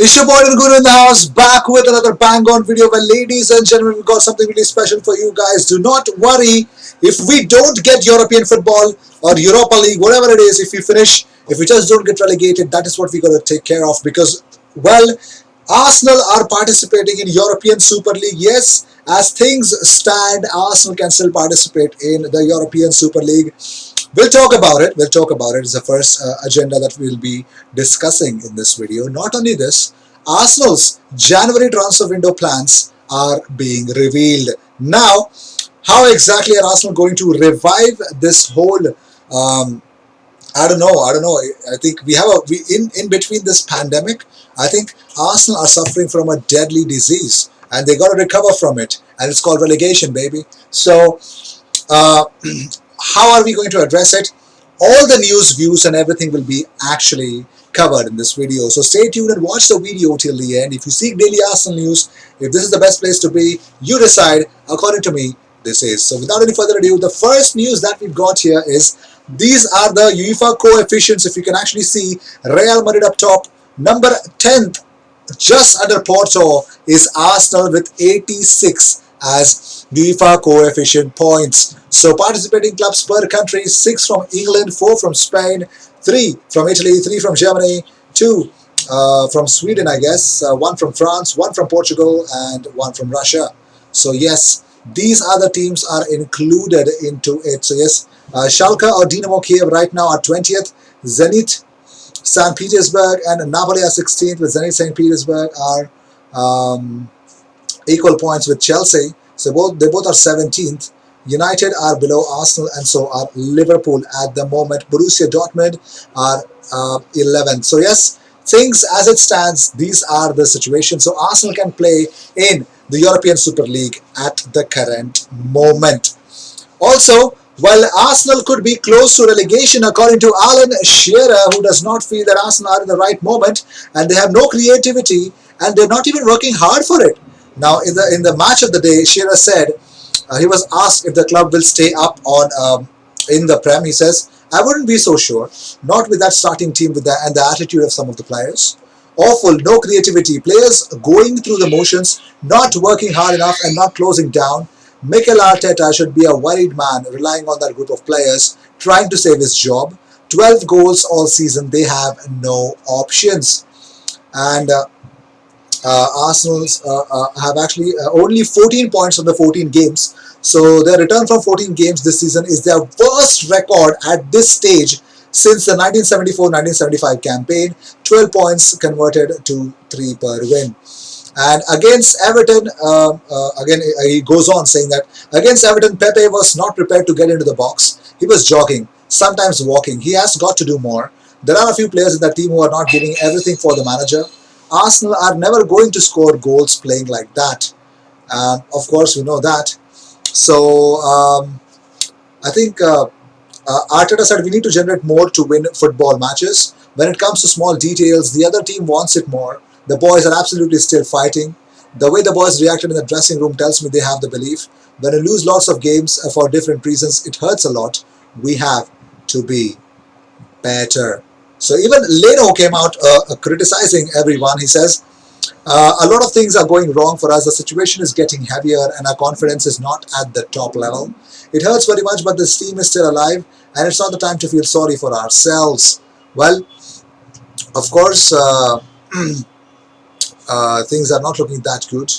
It's your boy Guru in the house, back with another bang on video. Well, ladies and gentlemen, we've got something really special for you guys. Do not worry if we don't get European football or Europa League, whatever it is, if we just don't get relegated, that is what we got to take care of because, well, Arsenal are participating in European Super League. Yes, as things stand, Arsenal can still participate in the European Super League. We'll talk about it. We'll talk about it. It's the first agenda that we'll be discussing in this video. Not only this, Arsenal's January transfer window plans are being revealed. Now, how exactly are Arsenal going to revive this whole? I don't know. I think in between this pandemic. I think Arsenal are suffering from a deadly disease, and they got to recover from it, and it's called relegation, baby. So. Uh, how are we going to address it? All the news, views and everything will be actually covered in this video. So stay tuned and watch the video till the end. If you seek daily Arsenal news, if this is the best place to be, you decide. According to me, this is. So without any further ado, the first news that we've got here is these are the UEFA coefficients. If you can actually see Real Madrid up top, number 10th, just under Porto, is Arsenal with 86 as UEFA coefficient points. So participating clubs per country: 6 from England, 4 from Spain, 3 from Italy, 3 from Germany, 2 from Sweden, I guess, 1 from France, 1 from Portugal, and 1 from Russia. So yes, these other teams are included into it. So yes, Schalke or Dynamo Kiev right now are 20th, Zenit St. Petersburg and Napoli are 16th, with Zenit St. Petersburg are equal points with Chelsea. So they both are 17th. United are below Arsenal, and so are Liverpool at the moment. Borussia Dortmund are 11th. So yes, things as it stands, these are the situations. So Arsenal can play in the European Super League at the current moment. Also, while Arsenal could be close to relegation, according to Alan Shearer, who does not feel that Arsenal are in the right moment, and they have no creativity, and they're not even working hard for it. Now, in the match of the day, Shearer said, he was asked if the club will stay up on in the Prem. He says, "I wouldn't be so sure. Not with that starting team and the attitude of some of the players. Awful, no creativity. Players going through the motions, not working hard enough, and not closing down. Mikel Arteta should be a worried man, relying on that group of players, trying to save his job. 12 goals all season. They have no options." And Arsenal have actually only 14 points from the 14 games. So their return from 14 games this season is their worst record at this stage since the 1974-1975 campaign. 12 points converted to 3 per win. And against Everton, again he goes on saying that against Everton, Pepe was not prepared to get into the box. He was jogging, sometimes walking. He has got to do more. There are a few players in that team who are not giving everything for the manager. Arsenal are never going to score goals playing like that. Of course, we know that. So I think Arteta said we need to generate more to win football matches. When it comes to small details, the other team wants it more. The boys are absolutely still fighting. The way the boys reacted in the dressing room tells me they have the belief. When you lose lots of games for different reasons, it hurts a lot. We have to be better. So even Leno came out criticizing everyone. He says, a lot of things are going wrong for us. The situation is getting heavier and our confidence is not at the top level. It hurts very much, but this team is still alive and it's not the time to feel sorry for ourselves. Well, of course, things are not looking that good.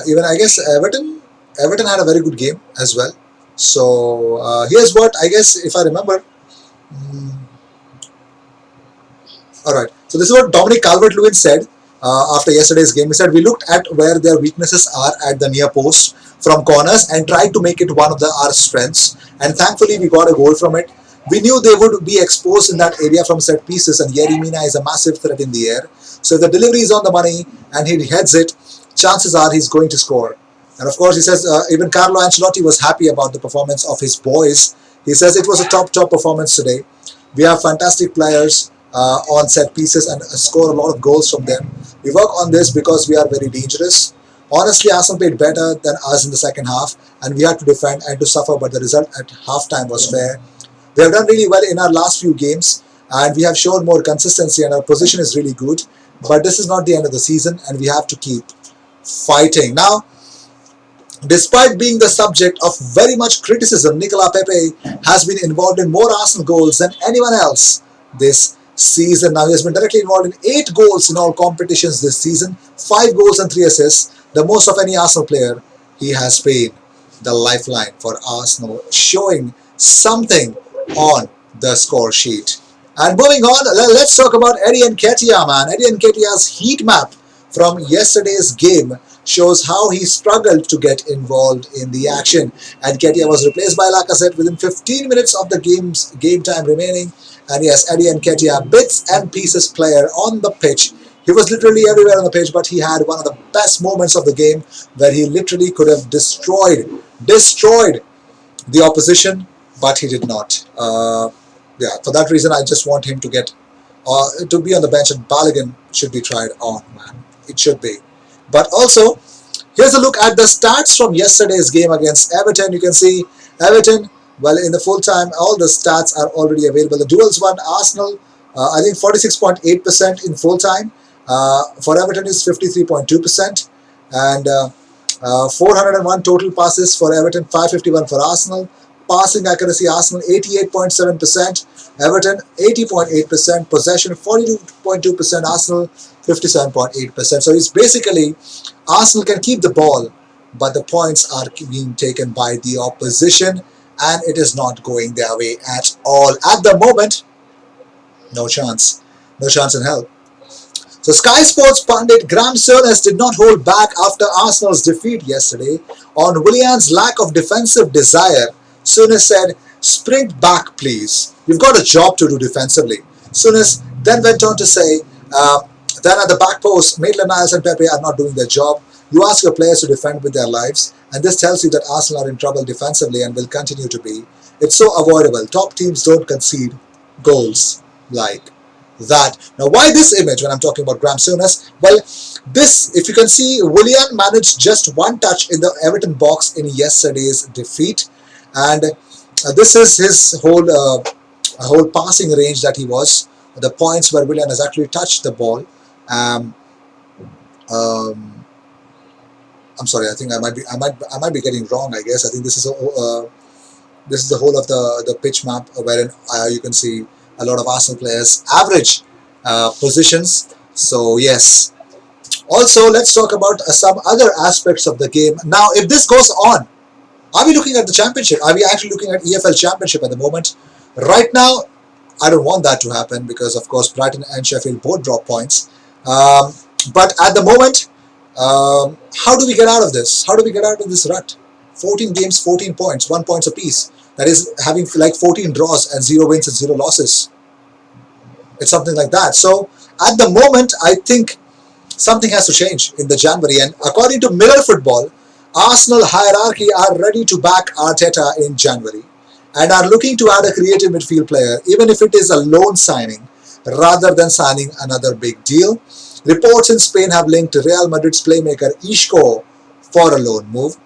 Even I guess Everton had a very good game as well. So here's what I guess if I remember. Alright, so this is what Dominic Calvert-Lewin said after yesterday's game. He said, "We looked at where their weaknesses are at the near post from corners and tried to make it one of our strengths, and thankfully we got a goal from it. We knew they would be exposed in that area from set pieces, and Yerry Mina is a massive threat in the air. So if the delivery is on the money and he heads it, chances are he's going to score." And of course, he says even Carlo Ancelotti was happy about the performance of his boys. He says it was a top performance today. We have fantastic players on set pieces and score a lot of goals from them. We work on this because we are very dangerous. Honestly, Arsenal played better than us in the second half, and we had to defend and to suffer, but the result at halftime was fair. We have done really well in our last few games, and we have shown more consistency, and our position is really good. But this is not the end of the season, and we have to keep fighting. Now, despite being the subject of very much criticism, Nikola Pepe has been involved in more Arsenal goals than anyone else this season. Now, he has been directly involved in 8 goals in all competitions this season, 5 goals and 3 assists, the most of any Arsenal player. He has been the lifeline for Arsenal, showing something on the score sheet. And moving on, let's talk about Eddie Nketiah, man. Eddie Nketiah's heat map from yesterday's game shows how he struggled to get involved in the action. And Nketiah was replaced by Lacazette within 15 minutes of the game time remaining. And yes, Eddie Nketiah, bits and pieces player on the pitch. He was literally everywhere on the pitch, but he had one of the best moments of the game where he literally could have destroyed the opposition, but he did not. Yeah, for that reason, I just want him to get to be on the bench, and Balogun should be tried on, man. It should be. But also, here's a look at the stats from yesterday's game against Everton. You can see Everton, well, in the full time, all the stats are already available. The duels won Arsenal, I think 46.8% in full time. For Everton is 53.2%. And 401 total passes for Everton, 551 for Arsenal. Passing accuracy, Arsenal 88.7%, Everton 80.8%, possession 42.2%, Arsenal 57.8%. So it's basically Arsenal can keep the ball, but the points are being taken by the opposition, and it is not going their way at all. At the moment, no chance in hell. So Sky Sports pundit Graham Souness did not hold back after Arsenal's defeat yesterday on Willian's lack of defensive desire. Souness said, "Sprint back, please. You've got a job to do defensively." Souness then went on to say, then at the back post, Maitland-Niles and Pepe are not doing their job. You ask your players to defend with their lives, and this tells you that Arsenal are in trouble defensively and will continue to be. It's so avoidable. Top teams don't concede goals like that. Now, why this image when I'm talking about Graham Souness? Well, this, if you can see, Willian managed just one touch in the Everton box in yesterday's defeat, and this is his whole passing range that he was. The points where Willian has actually touched the ball. I'm sorry. I think I might be getting wrong. I guess I think this is the whole of the pitch map wherein you can see a lot of Arsenal players average positions. So yes. Also, let's talk about some other aspects of the game. Now, if this goes on, are we looking at the championship? Are we actually looking at EFL championship at the moment? Right now, I don't want that to happen because, of course, Brighton and Sheffield both drop points. But at the moment, how do we get out of this? How do we get out of this rut? 14 games, 14 points, 1 point apiece. That is having like 14 draws and 0 wins and 0 losses. It's something like that. So at the moment, I think something has to change in the January. And according to Mirror Football, Arsenal hierarchy are ready to back Arteta in January and are looking to add a creative midfield player, even if it is a loan signing, rather than signing another big deal. Reports in Spain have linked Real Madrid's playmaker Isco for a loan move.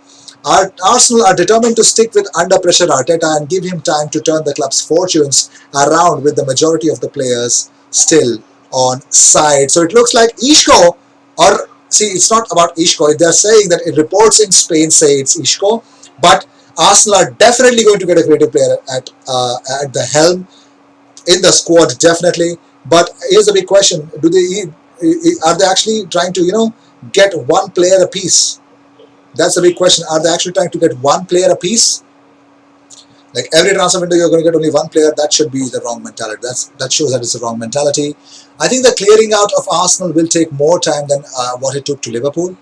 Arsenal are determined to stick with under-pressure Arteta and give him time to turn the club's fortunes around with the majority of the players still on side. So it looks like Isco, or see, it's not about Isco. They're saying that it reports in Spain say it's Isco, but Arsenal are definitely going to get a creative player at the helm in the squad, definitely. But here's a big question: are they actually trying to get one player apiece? That's the big question. Are they actually trying to get one player apiece? Like every transfer window, you're going to get only one player. That should be the wrong mentality. That shows that it's the wrong mentality. I think the clearing out of Arsenal will take more time than what it took to Liverpool.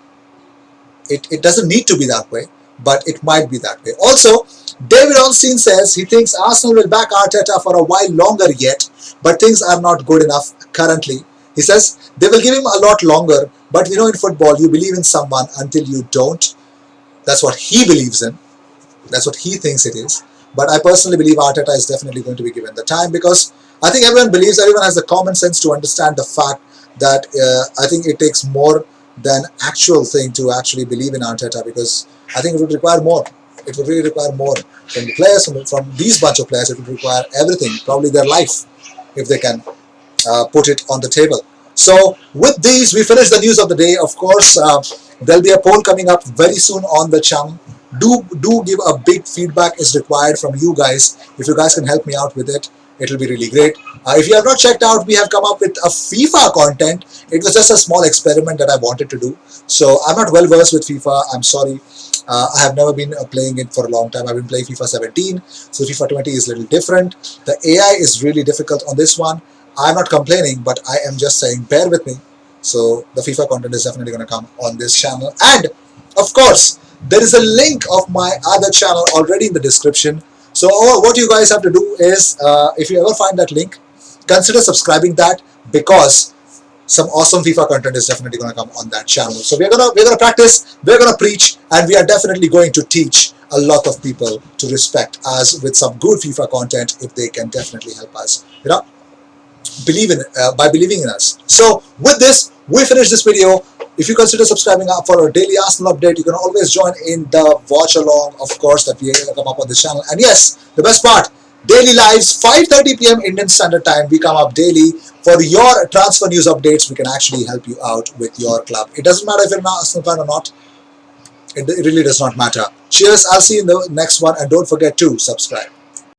It doesn't need to be that way, but it might be that way. Also, David Ornstein says he thinks Arsenal will back Arteta for a while longer yet, but things are not good enough currently. He says they will give him a lot longer, but in football, you believe in someone until you don't. That's what he believes in. That's what he thinks it is. But I personally believe Arteta is definitely going to be given the time, because I think everyone has the common sense to understand the fact that I think it takes more than actual thing to actually believe in Arteta, because I think it would require more. It would really require more from the players, from these bunch of players. It would require everything, probably their life, if they can put it on the table. So with these, we finish the news of the day. Of course, there'll be a poll coming up very soon on the channel. Do give a big feedback is required from you guys. If you guys can help me out with it, it'll be really great. If you have not checked out, we have come up with a FIFA content. It was just a small experiment that I wanted to do. So I'm not well versed with FIFA. I'm sorry. I have never been playing it for a long time. I've been playing FIFA 17, so FIFA 20 is a little different. The AI is really difficult on this one. I'm not complaining, but I am just saying, bear with me. So the FIFA content is definitely going to come on this channel. And of course, there is a link of my other channel already in the description. So what you guys have to do is, if you ever find that link, consider subscribing that, because some awesome FIFA content is definitely going to come on that channel. So we're gonna practice, we're gonna preach, and we are definitely going to teach a lot of people to respect us with some good FIFA content, if they can definitely help us, believe in by believing in us. So with this, we finish this video. If you consider subscribing up for a daily Arsenal update, you can always join in the watch along, of course, that we come up on this channel. And yes, the best part, daily lives, 5:30 p.m. Indian Standard Time. We come up daily for your transfer news updates. We can actually help you out with your club. It doesn't matter if you're an Arsenal fan or not. It really does not matter. Cheers. I'll see you in the next one, and don't forget to subscribe.